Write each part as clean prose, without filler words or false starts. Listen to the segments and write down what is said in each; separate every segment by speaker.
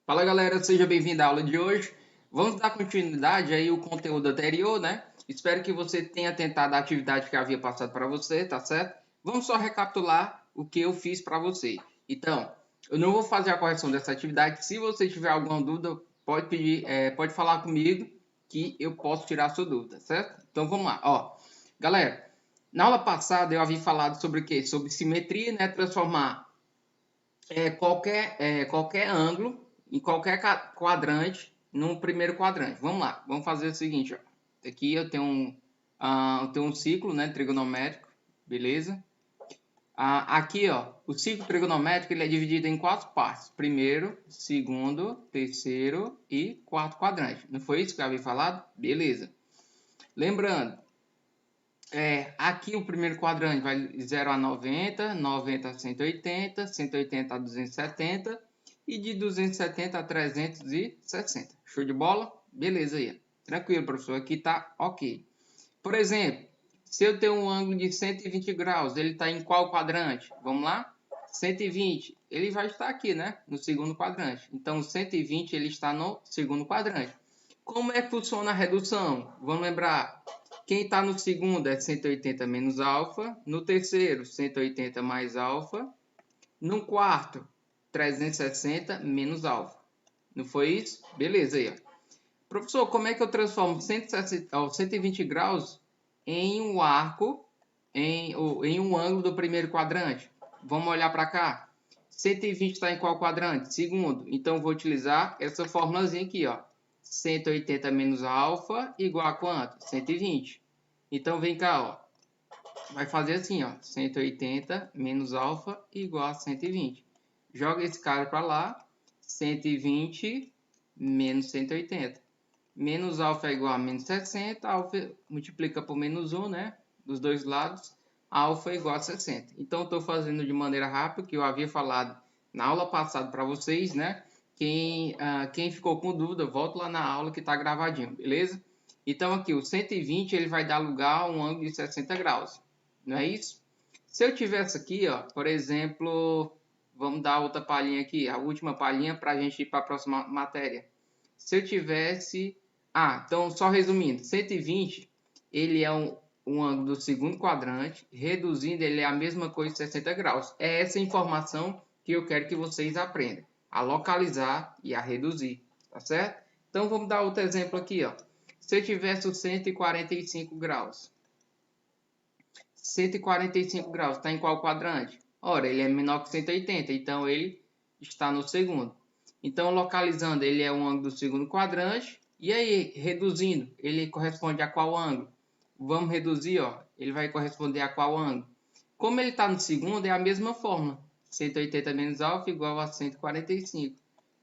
Speaker 1: Fala galera, seja bem-vindo à aula de hoje. Vamos dar continuidade aí ao conteúdo anterior, né? Espero que você tenha tentado a atividade que havia passado para você, tá certo? Vamos só recapitular o que eu fiz para você. Então, eu não vou fazer a correção dessa atividade. Se você tiver alguma dúvida, pode pedir, pode falar comigo que eu posso tirar a sua dúvida, certo? Então vamos lá, ó. Galera, na aula passada eu havia falado sobre o quê? Sobre simetria, né? Transformar qualquer ângulo em qualquer quadrante no primeiro quadrante. Vamos lá, vamos fazer o seguinte, ó. Aqui eu tenho um ciclo, né, trigonométrico, beleza? Aqui, ó, o ciclo trigonométrico ele é dividido em 4 partes: primeiro, segundo, terceiro e quarto quadrante. Não foi isso que eu havia falado? Beleza. Lembrando, aqui o primeiro quadrante vai de 0 a 90, 90 a 180, 180 a 270 e de 270 a 360. Show de bola? Beleza aí. Tranquilo, professor. Aqui tá ok. Por exemplo, se eu tenho um ângulo de 120 graus, ele está em qual quadrante? Vamos lá? 120, ele vai estar aqui, né? No segundo quadrante. Então, 120 ele está no segundo quadrante. Como é que funciona a redução? Vamos lembrar. Quem está no segundo é 180 menos alfa. No terceiro, 180 mais alfa. No quarto, 360 menos alfa. Não foi isso? Beleza aí, ó. Professor, como é que eu transformo 120 graus em um arco, em um ângulo do primeiro quadrante? Vamos olhar para cá. 120 está em qual quadrante? Segundo. Então, vou utilizar essa formulazinha aqui, ó. 180 menos alfa igual a quanto? 120. Então, vem cá, ó. Vai fazer assim, ó. 180 menos alfa igual a 120. Joga esse cara para lá. 120 menos 180. Menos alfa é igual a menos 60. Alfa multiplica por menos 1, né? Dos dois lados. Alfa é igual a 60. Então, estou fazendo de maneira rápida, que eu havia falado na aula passada para vocês, né? Quem ficou com dúvida, volta lá na aula que está gravadinho, beleza? Então, aqui, o 120 ele vai dar lugar a um ângulo de 60 graus, não é isso? Se eu tivesse aqui, ó, por exemplo, vamos dar outra palhinha aqui, a última palhinha para a gente ir para a próxima matéria. Se eu tivesse... então, só resumindo, 120 ele é um ângulo do segundo quadrante, reduzindo ele é a mesma coisa de 60 graus. É essa informação que eu quero que vocês aprendam, a localizar e a reduzir, tá certo? Então, vamos dar outro exemplo aqui, ó. Se eu tivesse o 145 graus, 145 graus está em qual quadrante? Ora, ele é menor que 180, então ele está no segundo. Então, localizando, ele é um ângulo do segundo quadrante. E aí, reduzindo, ele corresponde a qual ângulo? Vamos reduzir, ó. Ele vai corresponder a qual ângulo? Como ele está no segundo, é a mesma fórmula. 180 menos alfa igual a 145.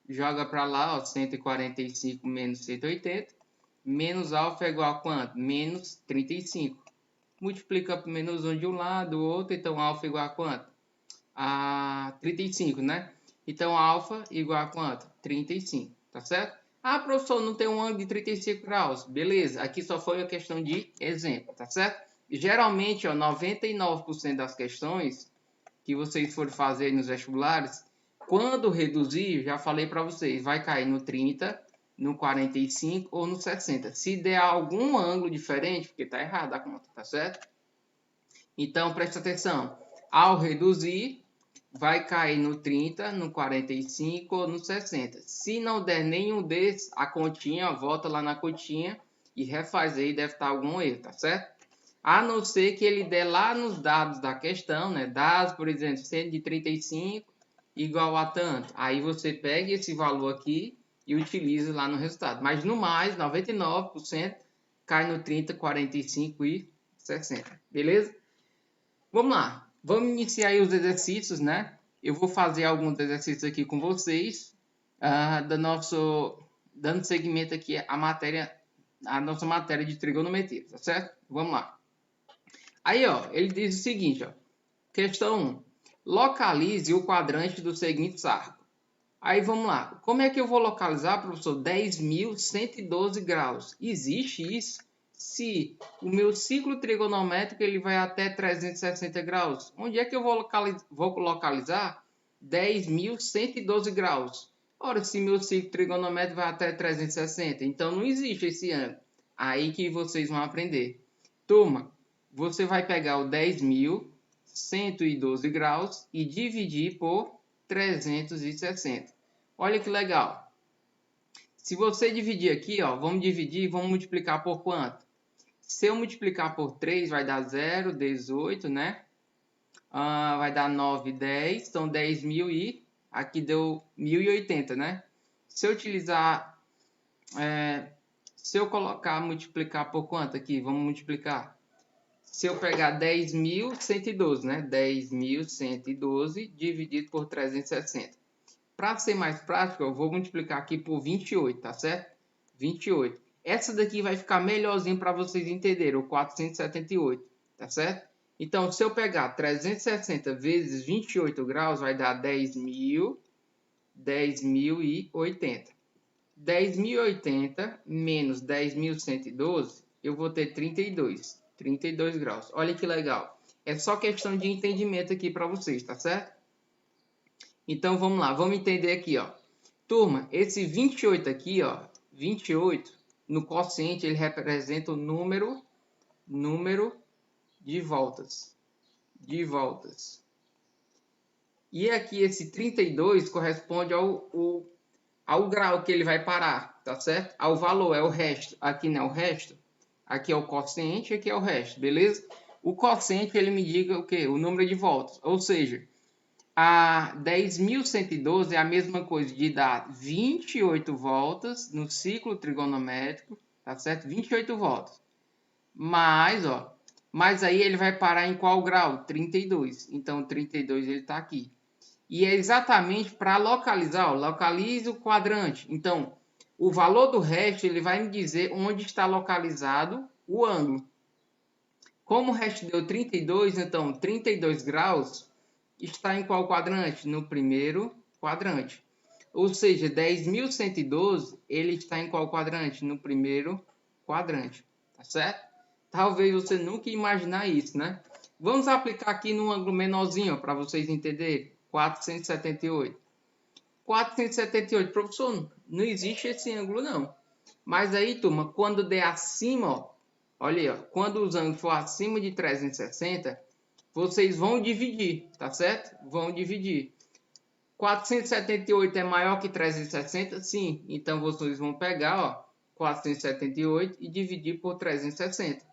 Speaker 1: Joga para lá, ó, 145 menos 180. Menos alfa é igual a quanto? Menos 35. Multiplica por menos 1 de um lado, do outro. Então, alfa igual a quanto? A 35, né? Então, alfa igual a quanto? 35, tá certo? Professor, não tem um ângulo de 35 graus. Beleza, aqui só foi uma questão de exemplo, tá certo? Geralmente, ó, 99% das questões que vocês forem fazer nos vestibulares, quando reduzir, já falei para vocês, vai cair no 30, no 45 ou no 60. Se der algum ângulo diferente, porque tá errado a conta, tá certo? Então, presta atenção. Ao reduzir, vai cair no 30, no 45 ou no 60. Se não der nenhum desses, a continha, volta lá na continha e refaz aí, deve estar algum erro, tá certo? A não ser que ele dê lá nos dados da questão, né? Dados, por exemplo, 135 igual a tanto. Aí você pega esse valor aqui e utiliza lá no resultado. Mas no mais, 99% cai no 30, 45 e 60. Beleza? Vamos lá. Vamos iniciar aí os exercícios, né? Eu vou fazer alguns exercícios aqui com vocês, dando seguimento aqui à nossa matéria de trigonometria, tá certo? Vamos lá. Aí, ó, ele diz o seguinte, ó. Questão 1. Localize o quadrante do seguinte arco. Aí, vamos lá. Como é que eu vou localizar, professor, 10.112 graus? Existe isso? Se o meu ciclo trigonométrico ele vai até 360 graus, onde é que eu vou localizar 10.112 graus? Ora, se meu ciclo trigonométrico vai até 360, então não existe esse ângulo. Aí que vocês vão aprender. Turma, você vai pegar o 10.112 graus e dividir por 360. Olha que legal. Se você dividir aqui, ó, vamos dividir, vamos multiplicar por quanto? Se eu multiplicar por 3, vai dar 0, 18, né? Vai dar 9, 10, então 10.000 e aqui deu 1.080, né? Se eu utilizar, se eu colocar, multiplicar por quanto aqui? Vamos multiplicar. Se eu pegar 10.112, né? 10.112 dividido por 360. Para ser mais prático, eu vou multiplicar aqui por 28, tá certo? 28. Essa daqui vai ficar melhorzinho para vocês entenderem, o 478, tá certo? Então, se eu pegar 360 vezes 28 graus, vai dar 10.080. 10.080 menos 10.112, eu vou ter 32 graus. Olha que legal. É só questão de entendimento aqui para vocês, tá certo? Então, vamos lá. Vamos entender aqui, ó. Turma, esse 28 aqui, ó, 28, no quociente, ele representa o número de voltas. E aqui esse 32 corresponde ao grau que ele vai parar, tá certo? Ao valor, é o resto. Aqui não é o resto. Aqui é o quociente, aqui é o resto, beleza? O quociente, ele me diga o quê? O número de voltas. Ou seja, a 10.112 é a mesma coisa de dar 28 voltas no ciclo trigonométrico, tá certo? 28 voltas. Mas aí ele vai parar em qual grau? 32. Então, 32 ele está aqui. E é exatamente para localizar, ó, localize o quadrante. Então, o valor do resto, ele vai me dizer onde está localizado o ângulo. Como o resto deu 32, então 32 graus está em qual quadrante? No primeiro quadrante. Ou seja, 10.112, ele está em qual quadrante? No primeiro quadrante, tá certo? Talvez você nunca imaginar isso, né? Vamos aplicar aqui no ângulo menorzinho, para vocês entenderem. 478. 478, professor, não existe esse ângulo não. Mas aí, turma, quando der acima, ó, olha aí, ó, quando o ângulo for acima de 360, vocês vão dividir, tá certo? Vão dividir. 478 é maior que 360? Sim. Então, vocês vão pegar, ó, 478 e dividir por 360.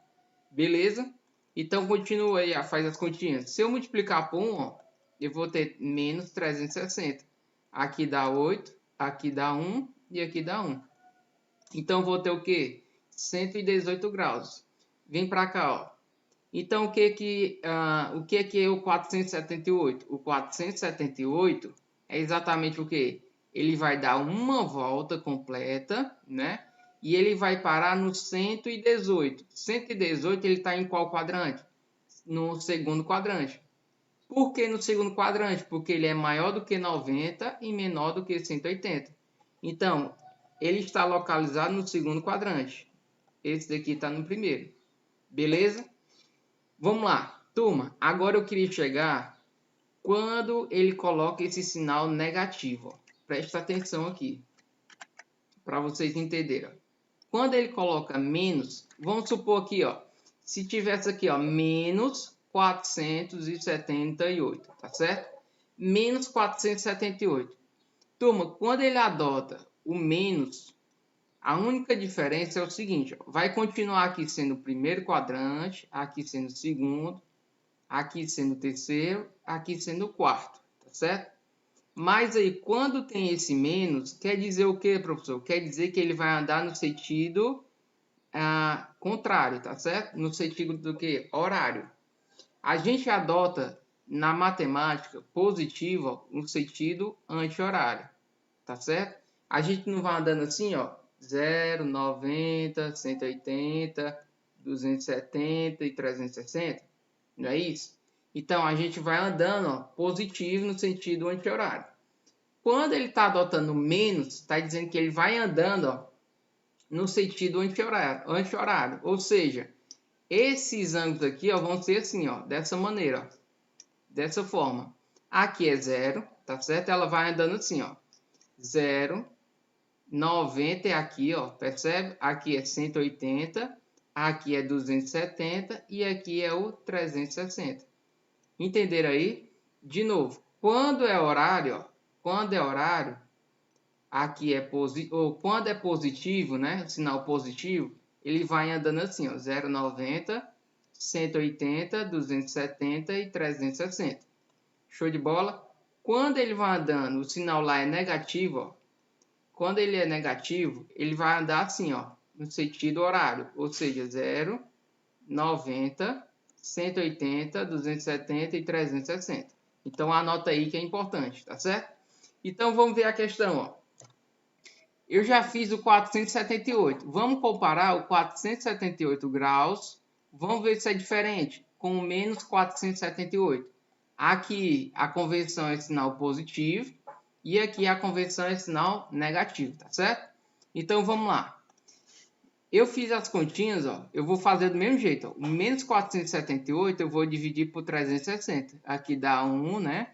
Speaker 1: Beleza? Então, continua aí, faz as continhas. Se eu multiplicar por 1, ó, eu vou ter menos 360. Aqui dá 8, aqui dá 1 e aqui dá 1. Então, vou ter o quê? 118 graus. Vem para cá, ó. Então, o que é o 478? O 478 é exatamente o quê? Ele vai dar uma volta completa, né? E ele vai parar no 118. 118 ele está em qual quadrante? No segundo quadrante. Por que no segundo quadrante? Porque ele é maior do que 90 e menor do que 180. Então, ele está localizado no segundo quadrante. Esse daqui está no primeiro. Beleza? Vamos lá, turma. Agora eu queria chegar quando ele coloca esse sinal negativo. Presta atenção aqui, para vocês entenderem. Quando ele coloca menos, vamos supor aqui, ó, se tivesse aqui, ó, menos 478, tá certo? Menos 478. Turma, quando ele adota o menos, a única diferença é o seguinte, ó, vai continuar aqui sendo o primeiro quadrante, aqui sendo o segundo, aqui sendo o terceiro, aqui sendo o quarto, tá certo? Mas aí, quando tem esse menos, quer dizer o que, professor? Quer dizer que ele vai andar no sentido contrário, tá certo? No sentido do que? Horário. A gente adota na matemática positiva no sentido anti-horário, tá certo? A gente não vai andando assim, ó, 0, 90, 180, 270 e 360, não é isso? Então, a gente vai andando, ó, positivo no sentido anti-horário. Quando ele está adotando menos, está dizendo que ele vai andando, ó, no sentido anti-horário. Ou seja, esses ângulos aqui, ó, vão ser assim, ó, dessa maneira, ó, dessa forma. Aqui é 0, tá certo? Ela vai andando assim, ó. 0, 90 é aqui, ó, percebe? Aqui é 180, aqui é 270 e aqui é o 360. Entenderam aí? De novo, quando é horário, ó, quando é horário, aqui é positivo, ou quando é positivo, né, sinal positivo, ele vai andando assim, ó, 0,90, 180, 270 e 360. Show de bola? Quando ele vai andando, o sinal lá é negativo, ó. Quando ele é negativo, ele vai andar assim, ó, no sentido horário, ou seja, 0, 90, 180, 270 e 360. Então anota aí que é importante, tá certo? Então vamos ver a questão, ó. Eu já fiz o 478. Vamos comparar o 478 graus. Vamos ver se é diferente com o menos 478. Aqui a conversão é sinal positivo e aqui a conversão é sinal negativo, tá certo? Então vamos lá. Eu fiz as continhas, ó. Eu vou fazer do mesmo jeito, ó. O menos 478 eu vou dividir por 360. Aqui dá 1, né?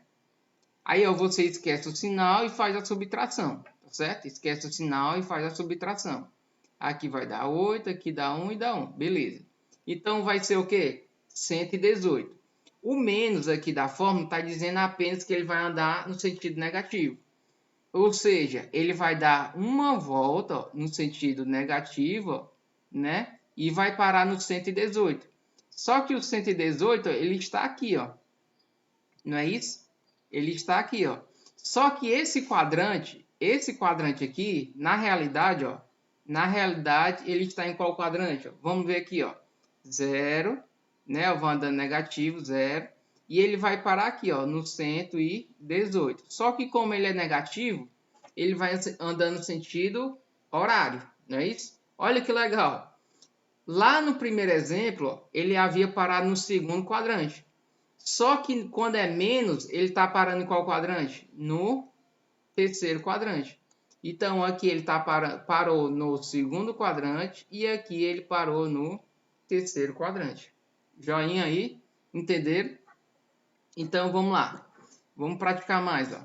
Speaker 1: Aí, ó, você esquece o sinal e faz a subtração, tá certo? Esquece o sinal e faz a subtração. Aqui vai dar 8, aqui dá 1 e dá 1. Beleza. Então, vai ser o quê? 118. O menos aqui da fórmula está dizendo apenas que ele vai andar no sentido negativo. Ou seja, ele vai dar uma volta, ó, no sentido negativo, ó, né? E vai parar no 118. Só que o 118, ó, ele está aqui, ó. Não é isso? Ele está aqui, ó. Só que esse quadrante aqui, na realidade, ó, ele está em qual quadrante? Ó? Vamos ver aqui, ó. 0, né? Eu vou andando negativo, 0. E ele vai parar aqui, ó, no 118. Só que como ele é negativo, ele vai andando no sentido horário, não é isso? Olha que legal. Lá no primeiro exemplo, ó, ele havia parado no segundo quadrante. Só que quando é menos, ele está parando em qual quadrante? No terceiro quadrante. Então, aqui ele parou no segundo quadrante e aqui ele parou no terceiro quadrante. Joinha aí? Entenderam? Então, vamos lá. Vamos praticar mais, ó.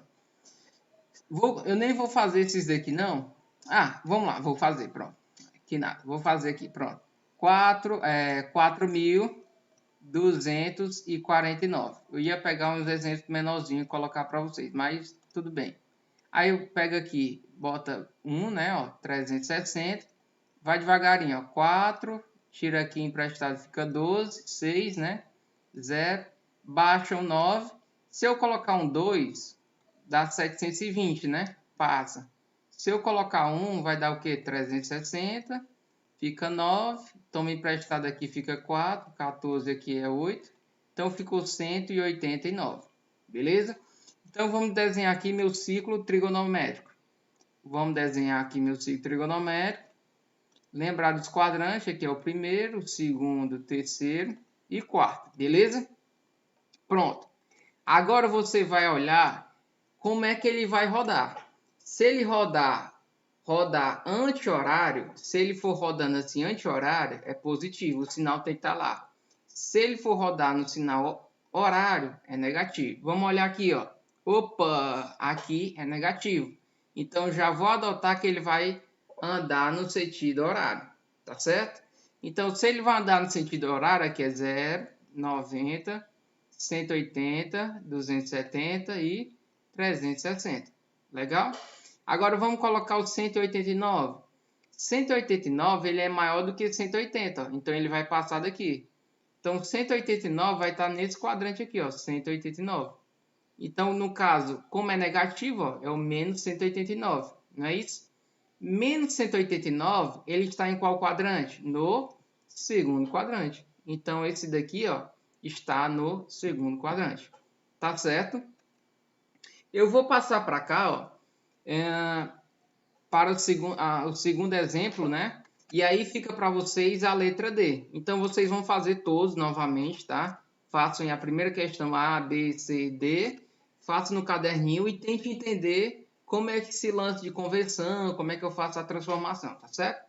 Speaker 1: Eu nem vou fazer esses daqui, não. Ah, vamos lá. Vou fazer, pronto. Aqui nada. Vou fazer aqui, pronto. 4.249. Eu ia pegar uns exemplos menorzinhos e colocar para vocês, mas tudo bem. Aí eu pego aqui, bota 1, né, ó, 360. Vai devagarinho, ó, 4, tira aqui emprestado, fica 12, 6, né, 0, baixa um 9. Se eu colocar um 2, dá 720, né, passa. Se eu colocar 1, vai dar o quê? 360. Fica 9, toma emprestado aqui, fica 4, 14 aqui é 8, então ficou 189, beleza? Então vamos desenhar aqui meu ciclo trigonométrico. Vamos desenhar aqui meu ciclo trigonométrico. Lembrar dos quadrantes, aqui é o primeiro, o segundo, o terceiro e quarto, beleza? Pronto. Agora você vai olhar como é que ele vai rodar. Se ele rodar anti-horário, se ele for rodando assim anti-horário, é positivo, o sinal tem que estar lá. Se ele for rodar no sinal horário, é negativo. Vamos olhar aqui, ó. Opa, aqui é negativo. Então já vou adotar que ele vai andar no sentido horário, tá certo? Então se ele vai andar no sentido horário, aqui é 0, 90, 180, 270 e 360. Legal? Agora vamos colocar o 189. 189 ele é maior do que 180, ó. Então ele vai passar daqui. Então 189 vai estar nesse quadrante aqui, ó, 189. Então no caso, como é negativo, ó, é o menos 189, não é isso? Menos 189, ele está em qual quadrante? No segundo quadrante. Então esse daqui, ó, está no segundo quadrante. Tá certo? Eu vou passar para cá, ó, para o segundo exemplo, né? E aí fica para vocês a letra D. Então, vocês vão fazer todos novamente, tá? Façam a primeira questão A, B, C, D. Façam no caderninho e tente entender como é que se lance de conversão, como é que eu faço a transformação, tá certo?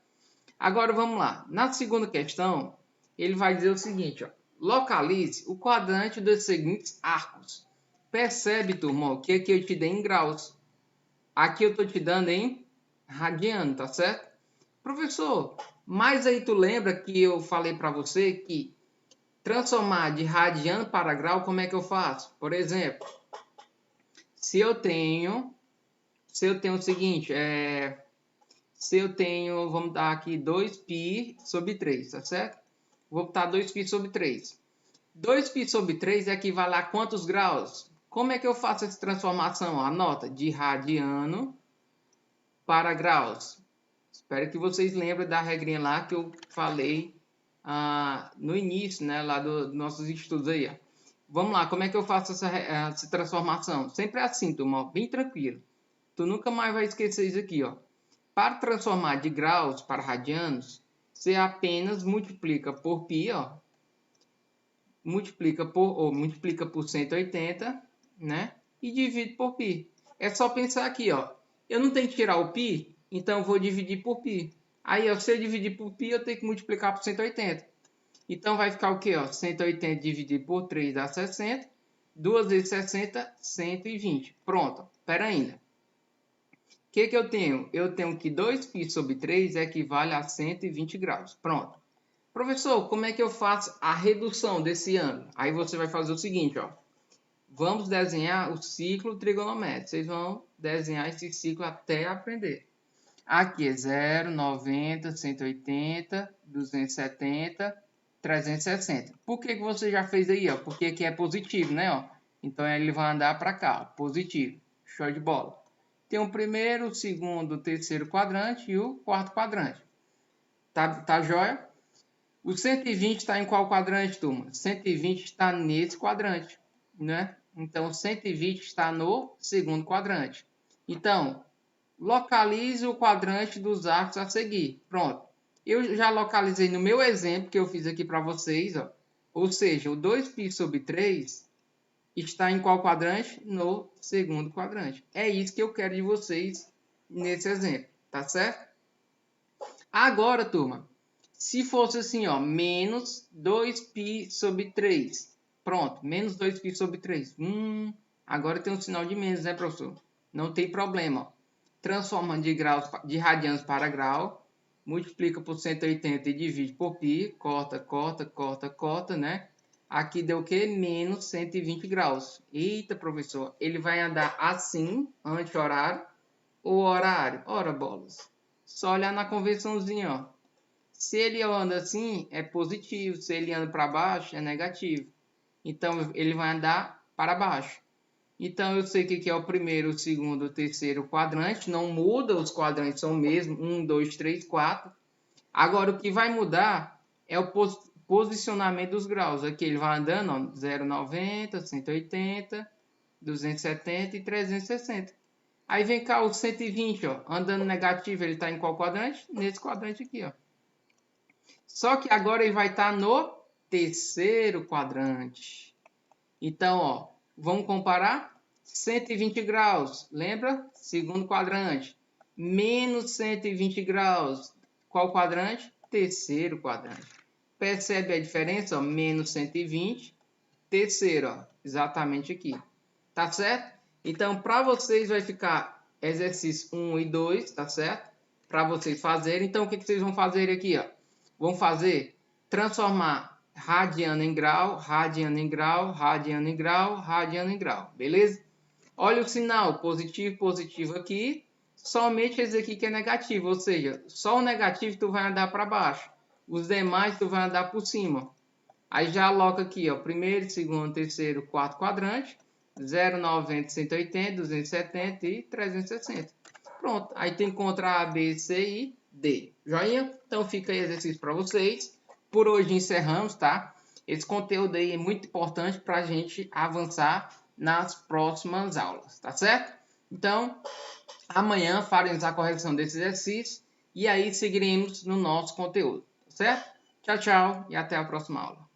Speaker 1: Agora, vamos lá. Na segunda questão, ele vai dizer o seguinte, ó. Localize o quadrante dos seguintes arcos. Percebe, turma, que aqui eu te dei em graus. Aqui eu estou te dando em radiano, tá certo? Professor, mas aí tu lembra que eu falei para você que transformar de radiano para grau, como é que eu faço? Por exemplo, se eu tenho o seguinte, se eu tenho, vamos dar aqui 2π sobre 3, tá certo? Vou botar 2π sobre 3. 2π sobre 3 equivale a quantos graus? Como é que eu faço essa transformação? Anota, de radiano para graus. Espero que vocês lembrem da regrinha lá que eu falei no início, né, lá dos nossos estudos aí. Ó. Vamos lá, como é que eu faço essa transformação? Sempre assim, turma, bem tranquilo. Tu nunca mais vai esquecer isso aqui, ó. Para transformar de graus para radianos, você apenas multiplica por π, ó. Multiplica por 180, né? E divide por π. É só pensar aqui, ó. Eu não tenho que tirar o π, então eu vou dividir por π. Aí, ó, se eu dividir por π, eu tenho que multiplicar por 180. Então vai ficar o quê, ó? 180 dividido por 3 dá 60. 2 vezes 60, 120. Pronto. Espera ainda. O que eu tenho? Eu tenho que 2π sobre 3 equivale a 120 graus. Pronto. Professor, como é que eu faço a redução desse ângulo? Aí você vai fazer o seguinte, ó. Vamos desenhar o ciclo trigonométrico. Vocês vão desenhar esse ciclo até aprender. Aqui é 0, 90, 180, 270, 360. Por que você já fez aí, ó? Porque aqui é positivo, né, ó? Então ele vai andar para cá, ó. Positivo. Show de bola. Tem o primeiro, o segundo, o terceiro quadrante e o quarto quadrante. Tá joia? O 120 está em qual quadrante, turma? 120 está nesse quadrante, né? Então, 120 está no segundo quadrante. Então, localize o quadrante dos arcos a seguir. Pronto. Eu já localizei no meu exemplo que eu fiz aqui para vocês, ó. Ou seja, o 2π sobre 3 está em qual quadrante? No segundo quadrante. É isso que eu quero de vocês nesse exemplo, tá certo? Agora, turma, se fosse assim, ó, menos 2π sobre 3. Pronto, menos 2π sobre 3. Agora tem um sinal de menos, né, professor? Não tem problema, ó. Transforma de radianos para grau, multiplica por 180 e divide por π, corta, né? Aqui deu o quê? Menos 120 graus. Eita, professor, ele vai andar assim, anti-horário ou horário? Ora, bolas. Só olhar na convençãozinha, ó. Se ele anda assim, é positivo. Se ele anda para baixo, é negativo. Então, ele vai andar para baixo. Então, eu sei que é o primeiro, o segundo, o terceiro quadrante. Não muda, os quadrantes são o mesmo. 1, 2, 3, 4. Agora, o que vai mudar é o posicionamento dos graus. Aqui ele vai andando, ó, 0, 90, 180, 270 e 360. Aí vem cá o 120, ó, andando negativo, ele está em qual quadrante? Nesse quadrante aqui, ó. Só que agora ele vai estar no terceiro quadrante. Então, ó, vamos comparar? 120 graus, lembra? Segundo quadrante. Menos 120 graus, qual quadrante? Terceiro quadrante. Percebe a diferença? Ó? Menos 120, terceiro, ó, exatamente aqui. Tá certo? Então, para vocês vai ficar exercício 1 e 2, tá certo? Para vocês fazerem. Então, o que vocês vão fazer aqui, ó? Vão fazer transformar radiano em grau, radiano em grau, radiano em grau, radiano em grau. Beleza? Olha o sinal positivo, positivo aqui. Somente esse aqui que é negativo, ou seja, só o negativo tu vai andar para baixo. Os demais tu vai andar por cima. Aí já aloca aqui, ó, primeiro, segundo, terceiro, quarto quadrante. 0, 90, 180, 270 e 360. Pronto, aí tu encontra A, B, C e D. Joinha? Então fica aí exercício para vocês. Por hoje encerramos, tá? Esse conteúdo aí é muito importante para a gente avançar nas próximas aulas, tá certo? Então, amanhã faremos a correção desse exercício e aí seguiremos no nosso conteúdo, tá certo? Tchau, tchau e até a próxima aula.